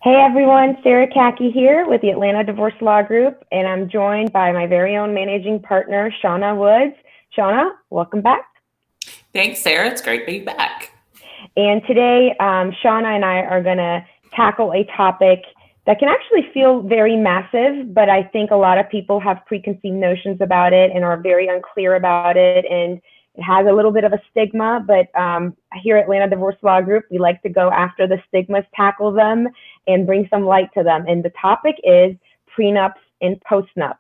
Hey everyone, Sara Khaki here with the Atlanta Divorce Law Group, and I'm joined by my very own managing partner, Shawna Woods. Shawna, welcome back. Thanks, Sara. It's great to be back. And today, Shawna and I are going to tackle a topic that can actually feel very massive, but I think a lot of people have preconceived notions about it and are very unclear about it, and it has a little bit of a stigma, but here at Atlanta Divorce Law Group, we like to go after the stigmas, tackle them, and bring some light to them. And the topic is prenups and postnups.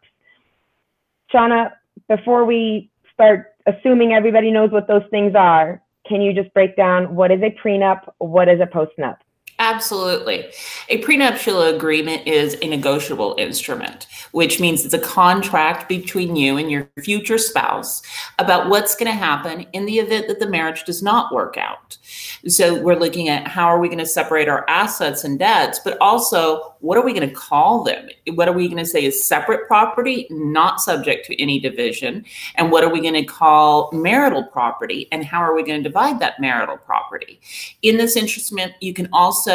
Shawna, before we start assuming everybody knows what those things are, can you just break down what is a prenup, what is a postnup? Absolutely. A prenuptial agreement is a negotiable instrument, which means it's a contract between you and your future spouse about what's going to happen in the event that the marriage does not work out. So we're looking at how are we going to separate our assets and debts, but also what are we going to call them? What are we going to say is separate property, not subject to any division? And what are we going to call marital property? And how are we going to divide that marital property? In this instrument, you can also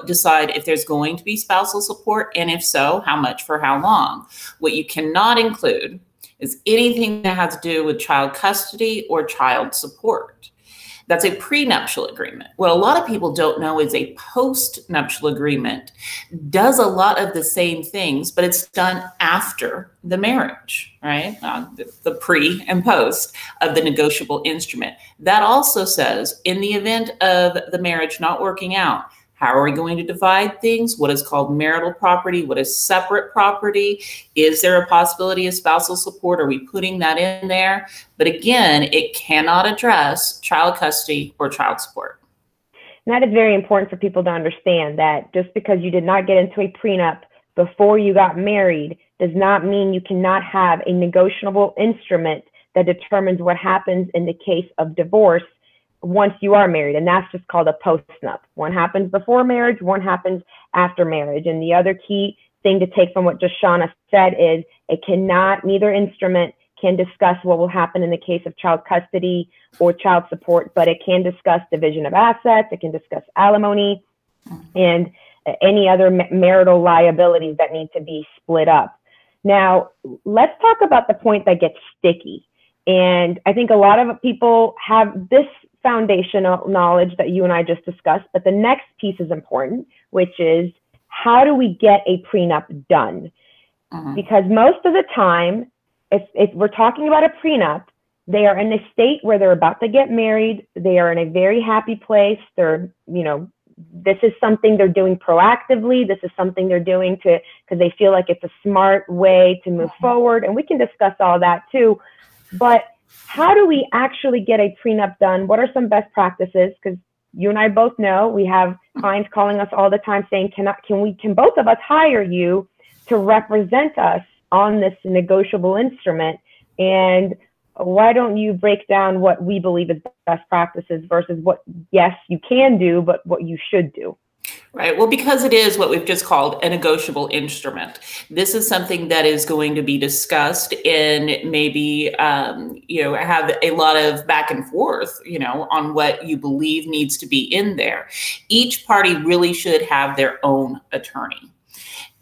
decide if there's going to be spousal support, and if so, how much for how long. What you cannot include is anything that has to do with child custody or child support. That's a prenuptial agreement. What a lot of people don't know is a postnuptial agreement does a lot of the same things, but it's done after the marriage, right? The pre and post of the negotiable instrument. That also says in the event of the marriage not working out, how are we going to divide things? What is called marital property? What is separate property? Is there a possibility of spousal support? Are we putting that in there? But again, it cannot address child custody or child support. And that is very important for people to understand, that just because you did not get into a prenup before you got married does not mean you cannot have a negotiable instrument that determines what happens in the case of divorce once you are married, and that's just called a postnup. One happens before marriage, one happens after marriage. And the other key thing to take from what just Shawna said is neither instrument can discuss what will happen in the case of child custody or child support, but it can discuss division of assets, it can discuss alimony, and any other marital liabilities that need to be split up. Now, let's talk about the point that gets sticky. And I think a lot of people have this foundational knowledge that you and I just discussed, but the next piece is important, which is how do we get a prenup done? Because most of the time, if we're talking about a prenup, they are in a state where they're about to get married. They are in a very happy place. This is something they're doing proactively. This is something they're doing because they feel like it's a smart way to move forward. And we can discuss all that too. But how do we actually get a prenup done? What are some best practices? Because you and I both know we have clients calling us all the time saying, can both of us hire you to represent us on this negotiable instrument? And why don't you break down what we believe is best practices versus what, yes, you can do, but what you should do? Right. Well, because it is what we've just called a negotiable instrument. This is something that is going to be discussed and maybe, have a lot of back and forth, on what you believe needs to be in there. Each party really should have their own attorney.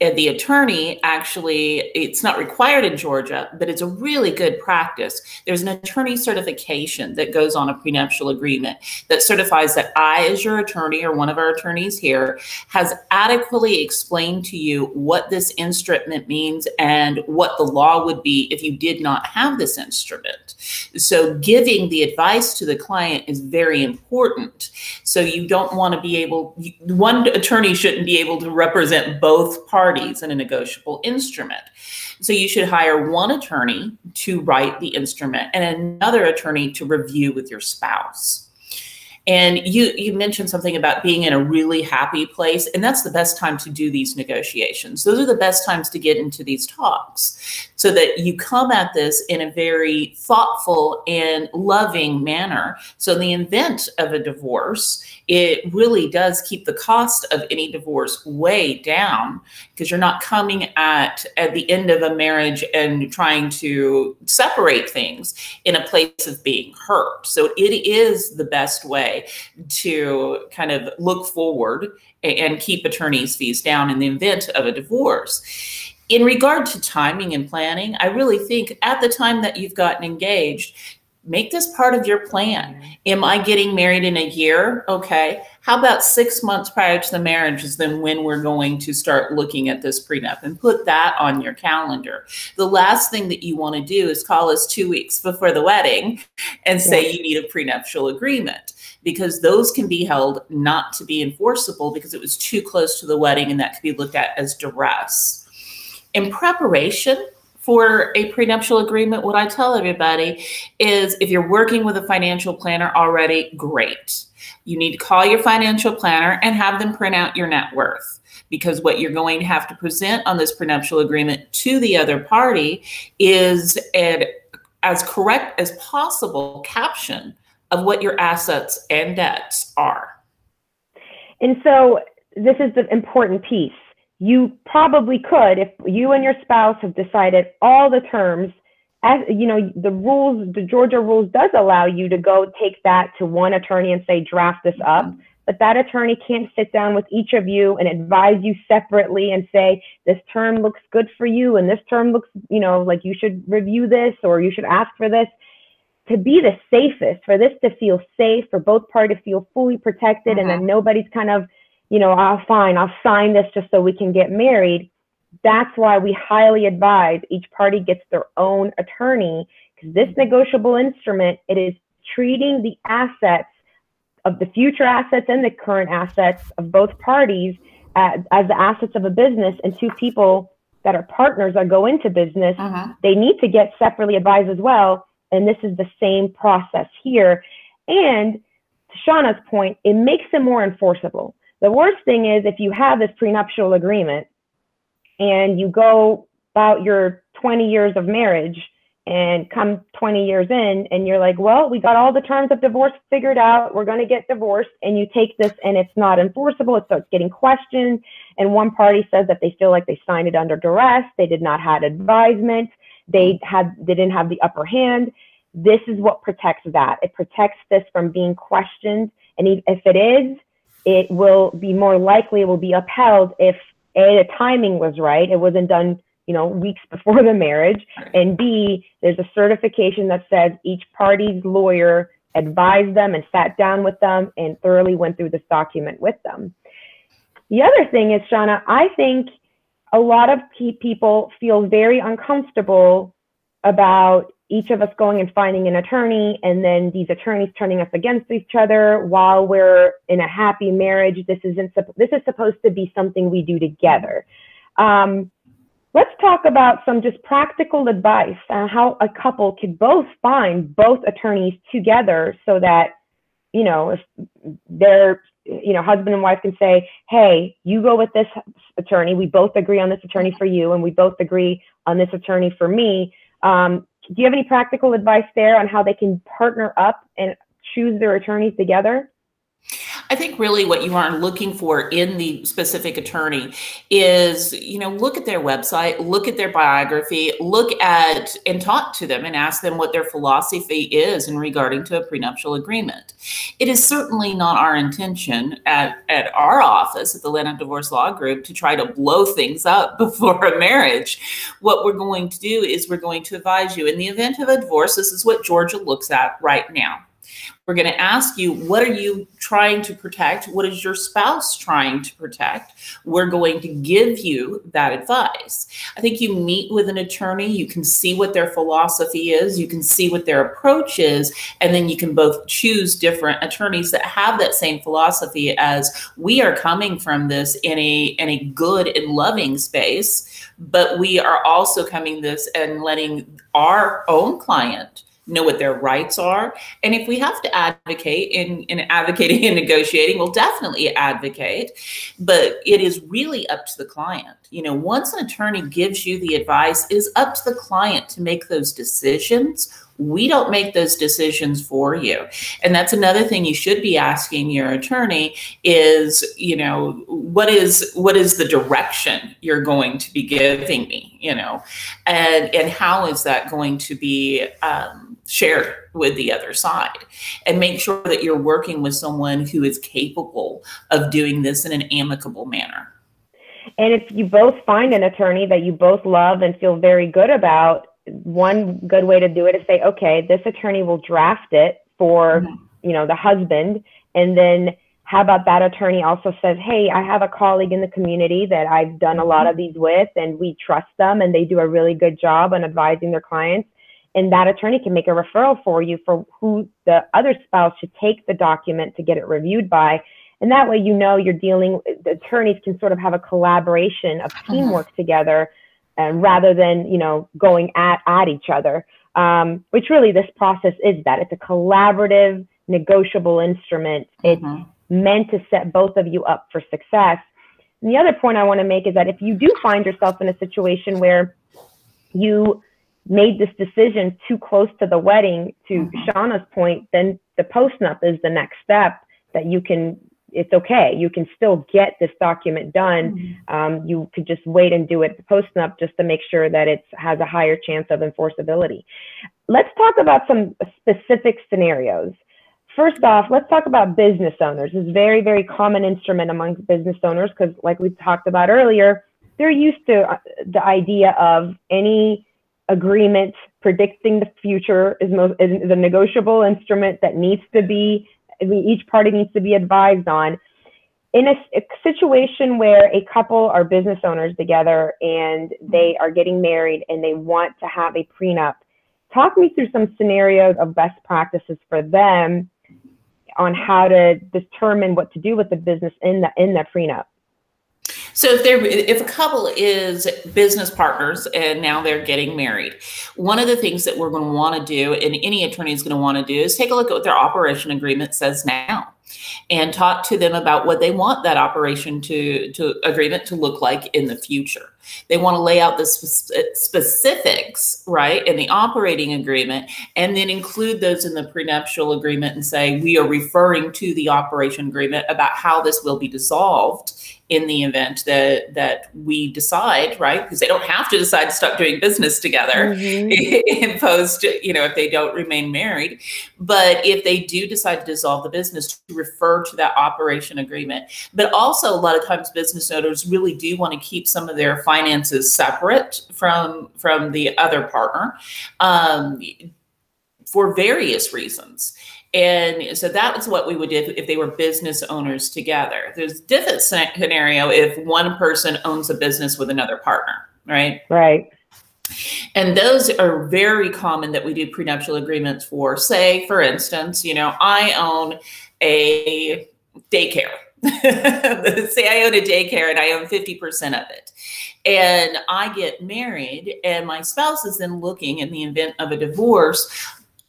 And the attorney actually, it's not required in Georgia, but it's a really good practice. There's an attorney certification that goes on a prenuptial agreement that certifies that I, as your attorney or one of our attorneys here, has adequately explained to you what this instrument means and what the law would be if you did not have this instrument. So giving the advice to the client is very important. So you don't want to be one attorney shouldn't be able to represent both parties in a negotiable instrument. So you should hire one attorney to write the instrument and another attorney to review with your spouse. And you mentioned something about being in a really happy place, and that's the best time to do these negotiations. Those are the best times to get into these talks so that you come at this in a very thoughtful and loving manner. So in the event of a divorce, it really does keep the cost of any divorce way down, because you're not coming at the end of a marriage and trying to separate things in a place of being hurt. So it is the best way to kind of look forward and keep attorney's fees down in the event of a divorce. In regard to timing and planning, I really think at the time that you've gotten engaged, make this part of your plan. Am I getting married in a year? Okay. How about 6 months prior to the marriage is then when we're going to start looking at this prenup, and put that on your calendar. The last thing that you want to do is call us 2 weeks before the wedding and say you need a prenuptial agreement, because those can be held not to be enforceable because it was too close to the wedding, and that can be looked at as duress. In preparation for a prenuptial agreement, what I tell everybody is, if you're working with a financial planner already, great. You need to call your financial planner and have them print out your net worth, because what you're going to have to present on this prenuptial agreement to the other party is an as correct as possible caption of what your assets and debts are. And so this is the important piece. You probably could, if you and your spouse have decided all the terms, as you know, the rules, the Georgia rules does allow you to go take that to one attorney and say, draft this up. But that attorney can't sit down with each of you and advise you separately and say, this term looks good for you, and this term looks, you know, like you should review this, or you should ask for this. To be the safest, for this to feel safe, for both parties to feel fully protected, and then nobody's kind of, you know, fine, I'll sign this just so we can get married. That's why we highly advise each party gets their own attorney, because this negotiable instrument, it is treating the assets of the future assets and the current assets of both parties as the assets of a business, and two people that are partners that go into business, they need to get separately advised as well. And this is the same process here. And to Shawna's point, it makes it more enforceable. The worst thing is if you have this prenuptial agreement and you go about your 20 years of marriage, and come 20 years in and you're like, well, we got all the terms of divorce figured out, we're going to get divorced, and you take this and it's not enforceable, it starts getting questioned, and one party says that they feel like they signed it under duress, they did not have advisement, they didn't have the upper hand. This is what protects that. It protects this from being questioned, and if it is, it will be more likely it will be upheld if A, the timing was right, it wasn't done, you know, weeks before the marriage, and B, there's a certification that says each party's lawyer advised them and sat down with them and thoroughly went through this document with them. The other thing is, Shawna, I think a lot of people feel very uncomfortable about each of us going and finding an attorney, and then these attorneys turning us against each other while we're in a happy marriage. This is supposed to be something we do together. Let's talk about some just practical advice on how a couple could both find both attorneys together, so that, you know, if they're, you know, husband and wife can say, hey, you go with this attorney, we both agree on this attorney for you, and we both agree on this attorney for me. Do you have any practical advice there on how they can partner up and choose their attorneys together? I think really what you are looking for in the specific attorney is, you know, look at their website, look at their biography, look at and talk to them and ask them what their philosophy is in regarding to a prenuptial agreement. It is certainly not our intention at our office at the Land and Divorce Law Group to try to blow things up before a marriage. What we're going to do is we're going to advise you in the event of a divorce. This is what Georgia looks at right now. We're going to ask you, what are you trying to protect? What is your spouse trying to protect? We're going to give you that advice. I think you meet with an attorney, you can see what their philosophy is, you can see what their approach is, and then you can both choose different attorneys that have that same philosophy, as we are coming from this in a good and loving space, but we are also coming this and letting our own client know what their rights are. And if we have to advocate in advocating and negotiating, we'll definitely advocate, but it is really up to the client. You know, once an attorney gives you the advice, it is up to the client to make those decisions We don't make those decisions for you. And that's another thing you should be asking your attorney is, you know, what is the direction you're going to be giving me, you know, and how is that going to be shared with the other side, and make sure that you're working with someone who is capable of doing this in an amicable manner. And if you both find an attorney that you both love and feel very good about, one good way to do it is say, okay, this attorney will draft it for, you know, the husband. And then how about that attorney also says, hey, I have a colleague in the community that I've done a lot of these with, and we trust them and they do a really good job on advising their clients. And that attorney can make a referral for you for who the other spouse should take the document to get it reviewed by. And that way, you know, you're dealing, the attorneys can sort of have a collaboration of teamwork together, rather than, you know, going at each other, which really this process is that. It's a collaborative, negotiable instrument. It's meant to set both of you up for success. And the other point I want to make is that if you do find yourself in a situation where you made this decision too close to the wedding, to Shawna's point, then the postnup is the next step that you can, it's okay. You can still get this document done. You could just wait and do it postnup just to make sure that it has a higher chance of enforceability. Let's talk about some specific scenarios. First off, let's talk about business owners. It's a very, very common instrument among business owners because, like we talked about earlier, they're used to the idea of any agreement predicting the future is a negotiable instrument that needs to be, each party needs to be advised on. In a situation where a couple are business owners together and they are getting married and they want to have a prenup, talk me through some scenarios of best practices for them on how to determine what to do with the business in the prenup. So if a couple is business partners and now they're getting married, one of the things that we're going to want to do, and any attorney is going to want to do, is take a look at what their operation agreement says now and talk to them about what they want that operation agreement to look like in the future. They want to lay out the specifics, right, in the operating agreement, and then include those in the prenuptial agreement and say, we are referring to the operation agreement about how this will be dissolved in the event that we decide, right? Because they don't have to decide to stop doing business together in post, if they don't remain married. But if they do decide to dissolve the business, to refer to that operation agreement. But also a lot of times business owners really do want to keep some of their finances separate from the other partner for various reasons. And so that was what we would do if they were business owners together. There's a different scenario if one person owns a business with another partner, right? Right. And those are very common that we do prenuptial agreements for. Say, for instance, I own a daycare. Say I own a daycare and I own 50% of it. And I get married and my spouse is then looking, in the event of a divorce,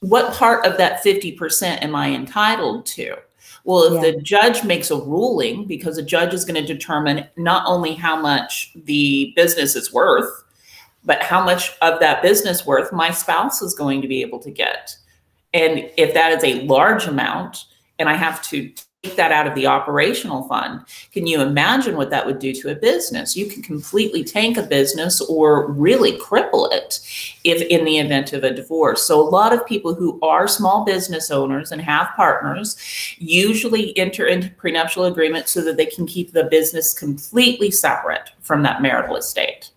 what part of that 50% am I entitled to? Well, if the judge makes a ruling, because a judge is going to determine not only how much the business is worth, but how much of that business worth my spouse is going to be able to get. And if that is a large amount and I have to take that out of the operational fund, can you imagine what that would do to a business? You can completely tank a business or really cripple it if in the event of a divorce. So a lot of people who are small business owners and have partners usually enter into prenuptial agreements so that they can keep the business completely separate from that marital estate.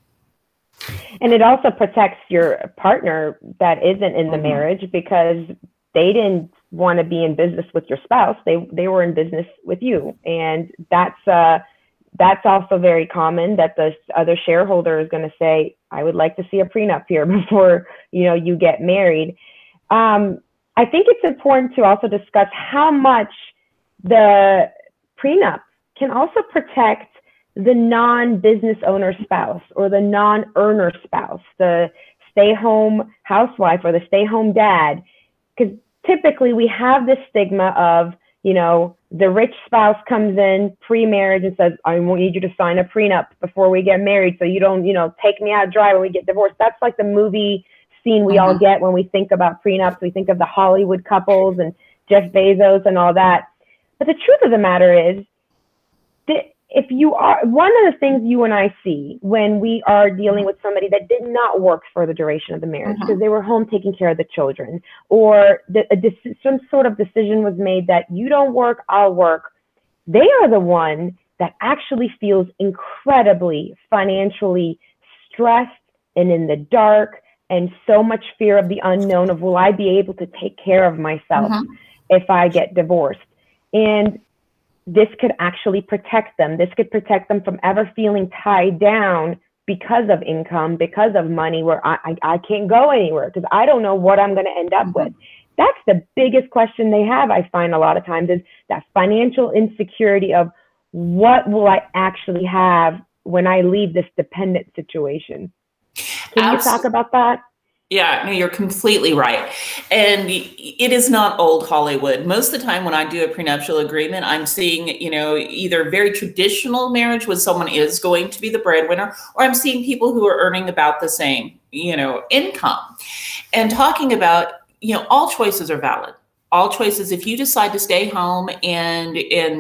And it also protects your partner that isn't in the marriage, because they didn't want to be in business with your spouse. They were in business with you. And that's also very common, that the other shareholder is going to say, I would like to see a prenup here before, you get married. I think it's important to also discuss how much the prenup can also protect the non-business owner spouse or the non-earner spouse, the stay-home housewife or the stay-home dad. Because typically we have this stigma of, the rich spouse comes in pre-marriage and says, I need you to sign a prenup before we get married so you don't, take me out dry when we get divorced. That's like the movie scene we all get when we think about prenups. We think of the Hollywood couples and Jeff Bezos and all that. But the truth of the matter is that if you are, one of the things you and I see when we are dealing with somebody that did not work for the duration of the marriage because they were home taking care of the children, or some sort of decision was made that you don't work, I'll work, they are the one that actually feels incredibly financially stressed and in the dark, and so much fear of the unknown of, will I be able to take care of myself if I get divorced? And this could actually protect them. This could protect them from ever feeling tied down because of income, because of money, where I can't go anywhere because I don't know what I'm going to end up with. That's the biggest question they have, I find a lot of times, is that financial insecurity of, what will I actually have when I leave this dependent situation? Can you talk about that? Yeah, no, you're completely right. And it is not old Hollywood. Most of the time when I do a prenuptial agreement, I'm seeing, either very traditional marriage where someone is going to be the breadwinner, or I'm seeing people who are earning about the same, income. And talking about, all choices are valid. All choices, if you decide to stay home and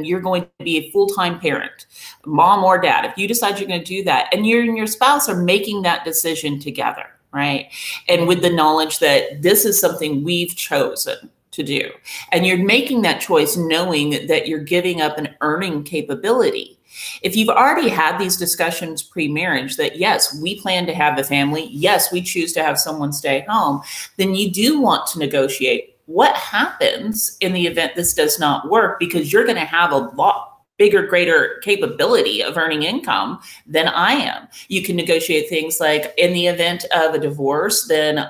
you're going to be a full-time parent, mom or dad, if you decide you're going to do that, and you and your spouse are making that decision together, right? And with the knowledge that this is something we've chosen to do, and you're making that choice knowing that you're giving up an earning capability. If you've already had these discussions pre-marriage that, yes, we plan to have a family, yes, we choose to have someone stay home, then you do want to negotiate what happens in the event this does not work, because you're going to have a lot bigger, greater capability of earning income than I am. You can negotiate things like, in the event of a divorce, then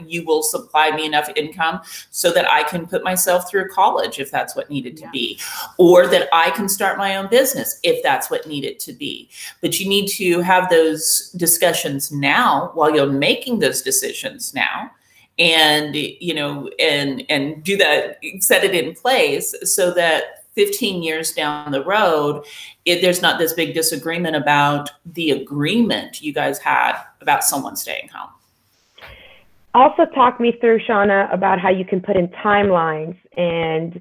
you will supply me enough income so that I can put myself through college if that's what needed to be, or that I can start my own business if that's what needed to be. But you need to have those discussions now while you're making those decisions now. And, and do that, set it in place so that 15 years down the road, there's not this big disagreement about the agreement you guys had about someone staying home. Also talk me through, Shawna, about how you can put in timelines and,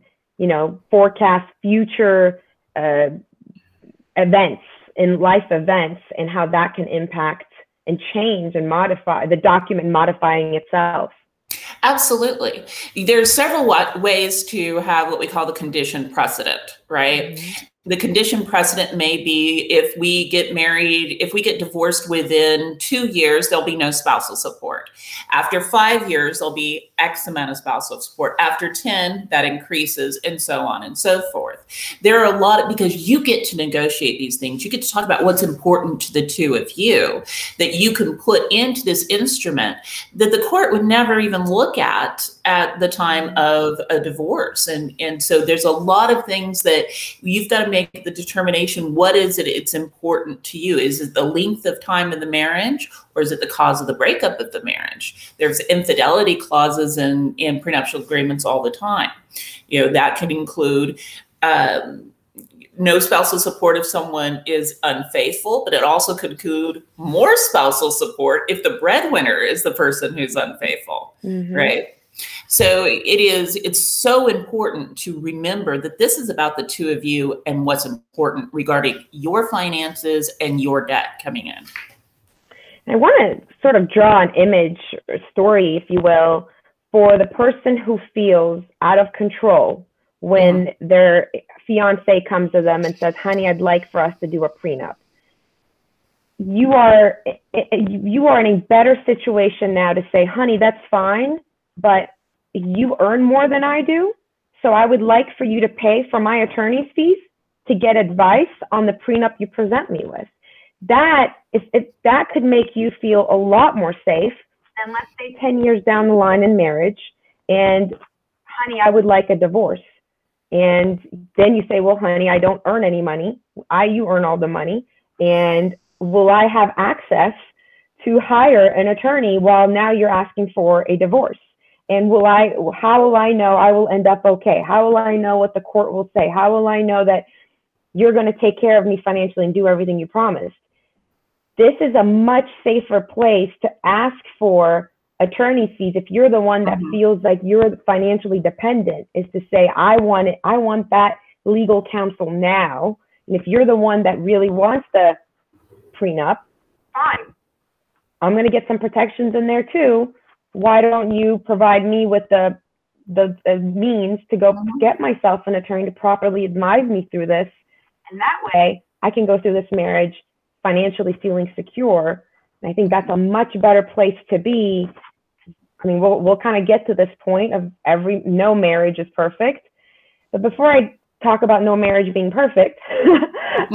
forecast future events in life events, and how that can impact and change and modify the document modifying itself. Absolutely. There's several ways to have what we call the condition precedent, right? The condition precedent may be, if we get married, if we get divorced within 2 years, there'll be no spousal support. After 5 years, there'll be X amount of spousal support. After 10, that increases, and so on and so forth. There are a lot because you get to negotiate these things. You get to talk about what's important to the two of you that you can put into this instrument that the court would never even look at the time of a divorce. And so there's a lot of things that you've got to make the determination. What is it it's important to you? Is it the length of time in the marriage, or is it the cause of the breakup of the marriage? There's infidelity clauses in prenuptial agreements all the time. That can include no spousal support if someone is unfaithful, but it also could include more spousal support if the breadwinner is the person who's unfaithful, right? So it's so important to remember that this is about the two of you and what's important regarding your finances and your debt coming in. I want to sort of draw an image or story, if you will, for the person who feels out of control when their fiance comes to them and says, honey, I'd like for us to do a prenup. You are in a better situation now to say, honey, that's fine, but you earn more than I do, so I would like for you to pay for my attorney's fees to get advice on the prenup you present me with. That could make you feel a lot more safe than, let's say, 10 years down the line in marriage, and honey, I would like a divorce. And then you say, well, honey, I don't earn any money. You earn all the money. And will I have access to hire an attorney while now you're asking for a divorce? And how will I know I will end up okay? How will I know what the court will say? How will I know that you're going to take care of me financially and do everything you promised? This is a much safer place to ask for attorney fees, if you're the one that feels like you're financially dependent, is to say, I want that legal counsel now. And if you're the one that really wants the prenup, fine. I'm going to get some protections in there too. Why don't you provide me with the means to go get myself an attorney to properly advise me through this? And that way I can go through this marriage financially feeling secure. And I think that's a much better place to be. I mean, we'll kind of get to this point of no marriage is perfect. But before I talk about no marriage being perfect,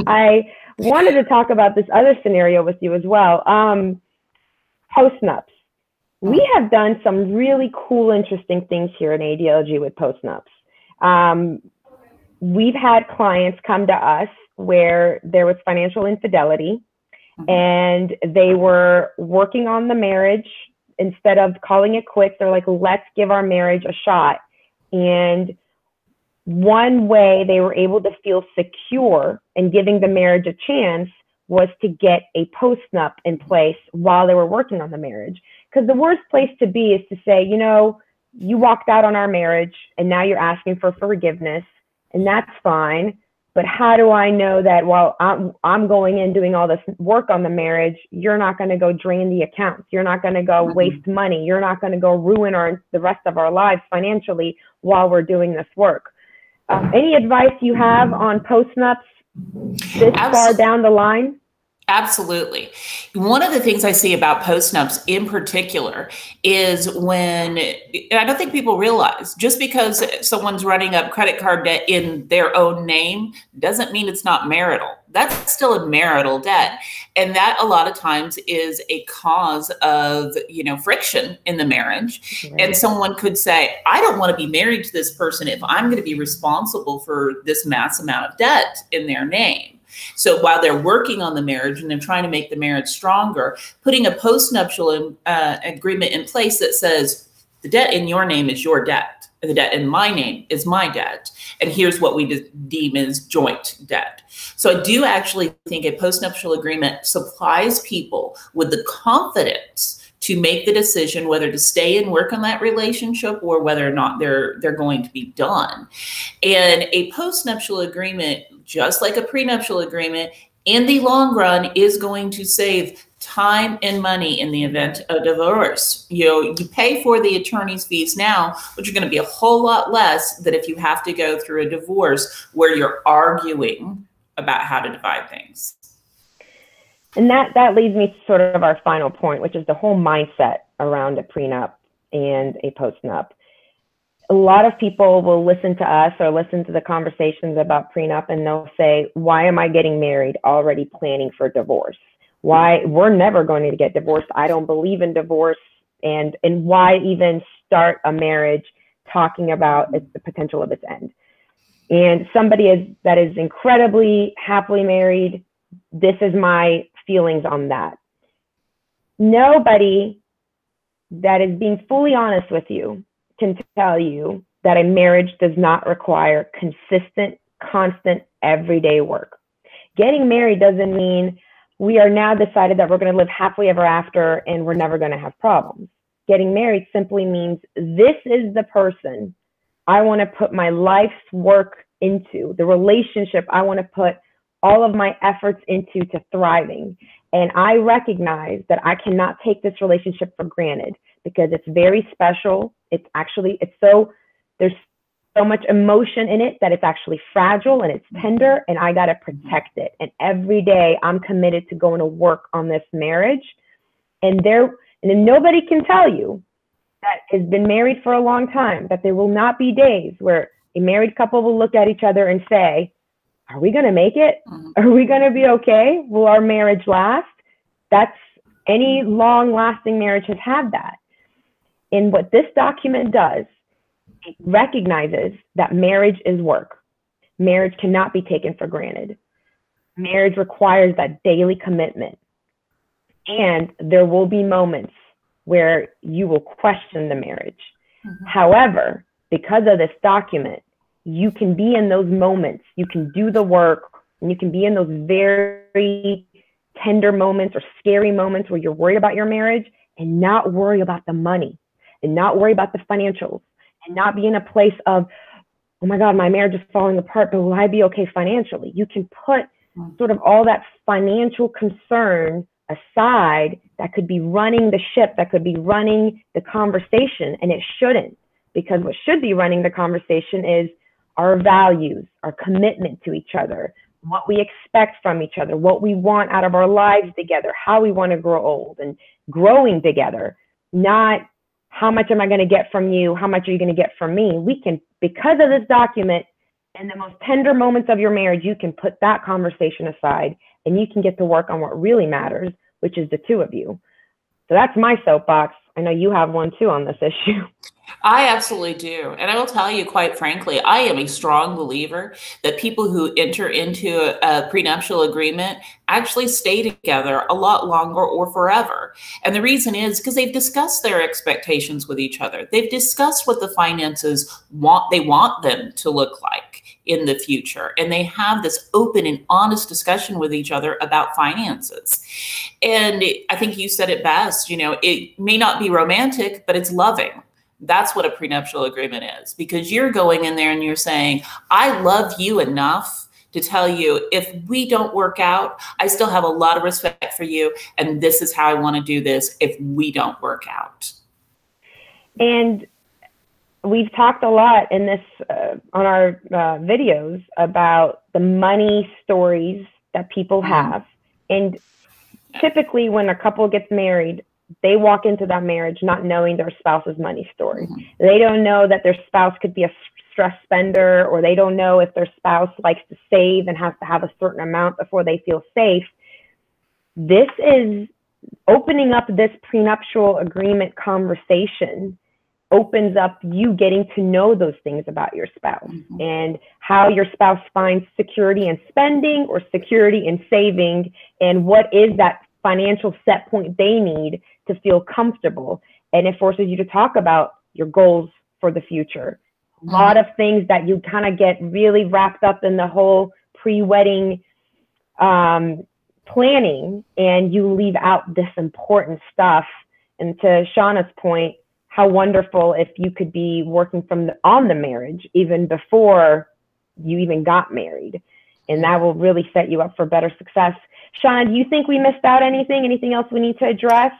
I wanted to talk about this other scenario with you as well. Postnups. We have done some really cool, interesting things here in ADLG with postnups. We've had clients come to us where there was financial infidelity, and they were working on the marriage. Instead of calling it quits, they're like, let's give our marriage a shot. And one way they were able to feel secure in giving the marriage a chance was to get a postnup in place while they were working on the marriage. Because the worst place to be is to say, you know, you walked out on our marriage and now you're asking for forgiveness, and that's fine. But how do I know that while I'm going in doing all this work on the marriage, you're not going to go drain the accounts? You're not going to go waste money. You're not going to go ruin the rest of our lives financially while we're doing this work. Any advice you have on postnups this far down the line? Absolutely. One of the things I see about postnups in particular is when, and I don't think people realize, just because someone's running up credit card debt in their own name doesn't mean it's not marital. That's still a marital debt. And that a lot of times is a cause of, friction in the marriage. Right. And someone could say, I don't want to be married to this person if I'm going to be responsible for this mass amount of debt in their name. So while they're working on the marriage and they're trying to make the marriage stronger, putting a postnuptial agreement in place that says the debt in your name is your debt, and the debt in my name is my debt, and here's what we deem as joint debt. So I do actually think a postnuptial agreement supplies people with the confidence to make the decision whether to stay and work on that relationship or whether or not they're going to be done. And a postnuptial agreement, just like a prenuptial agreement, in the long run is going to save time and money in the event of divorce. You pay for the attorney's fees now, which are going to be a whole lot less than if you have to go through a divorce where you're arguing about how to divide things. And that leads me to sort of our final point, which is the whole mindset around a prenup and a postnup. A lot of people will listen to us or listen to the conversations about prenup, and they'll say, why am I getting married already planning for divorce? Why? We're never going to get divorced. I don't believe in divorce. And why even start a marriage talking about the potential of its end? And somebody that is incredibly happily married, this is my feelings on that. Nobody that is being fully honest with you can tell you that a marriage does not require consistent, constant, everyday work. Getting married doesn't mean we are now decided that we're going to live happily ever after and we're never going to have problems. Getting married simply means this is the person I want to put my life's work into, the relationship I want to put all of my efforts into to thriving. And I recognize that I cannot take this relationship for granted because it's very special. There's so much emotion in it that it's actually fragile and it's tender, and I got to protect it. And every day I'm committed to going to work on this marriage. And then nobody can tell you that has been married for a long time that there will not be days where a married couple will look at each other and say, are we going to make it? Are we going to be okay? Will our marriage last? Any long-lasting marriage has had that. And what this document does, it recognizes that marriage is work. Marriage cannot be taken for granted. Marriage requires that daily commitment. And there will be moments where you will question the marriage. However, because of this document, you can be in those moments, you can do the work, and you can be in those very tender moments or scary moments where you're worried about your marriage, and not worry about the money and not worry about the financials and not be in a place of, oh my God, my marriage is falling apart, but will I be okay financially? You can put sort of all that financial concern aside that could be running the ship, that could be running the conversation, and it shouldn't, because what should be running the conversation is our values, our commitment to each other, what we expect from each other, what we want out of our lives together, how we want to grow old and growing together, not how much am I going to get from you? How much are you going to get from me? We can, because of this document, in the most tender moments of your marriage, you can put that conversation aside and you can get to work on what really matters, which is the two of you. So that's my soapbox. I know you have one too on this issue. I absolutely do. And I will tell you, quite frankly, I am a strong believer that people who enter into a prenuptial agreement actually stay together a lot longer or forever. And the reason is because they've discussed their expectations with each other. They've discussed what the finances they want them to look like in the future. And they have this open and honest discussion with each other about finances. And I think you said it best, you know, it may not be romantic, but it's loving. That's what a prenuptial agreement is, because you're going in there and you're saying, I love you enough to tell you if we don't work out, I still have a lot of respect for you. And this is how I want to do this if we don't work out. And we've talked a lot in this on our videos about the money stories that people have. And typically when a couple gets married, they walk into that marriage not knowing their spouse's money story. They don't know that their spouse could be a stress spender, or they don't know if their spouse likes to save and has to have a certain amount before they feel safe. This is opening up this prenuptial agreement conversation opens up you getting to know those things about your spouse and how your spouse finds security in spending or security in saving, and what is that financial set point they need to feel comfortable. And it forces you to talk about your goals for the future. A lot of things that you kind of get really wrapped up in the whole pre-wedding planning, and you leave out this important stuff. And to Shawna's point, how wonderful if you could be working on the marriage even before you even got married. And that will really set you up for better success. Shawna, do you think we missed out anything? Anything else we need to address?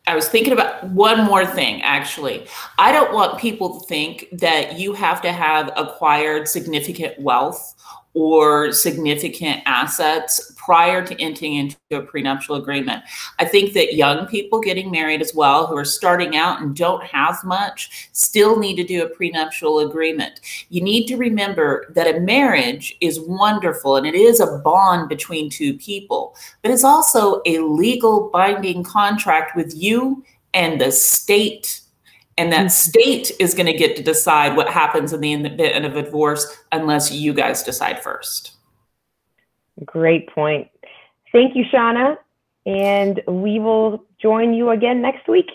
I was thinking about one more thing, actually. I don't want people to think that you have to have acquired significant wealth or significant assets prior to entering into a prenuptial agreement. I think that young people getting married as well, who are starting out and don't have much, still need to do a prenuptial agreement. You need to remember that a marriage is wonderful and it is a bond between two people, but it's also a legal binding contract with you and the state. And that state is going to get to decide what happens in the event of a divorce unless you guys decide first. Great point. Thank you, Shawna. And we will join you again next week.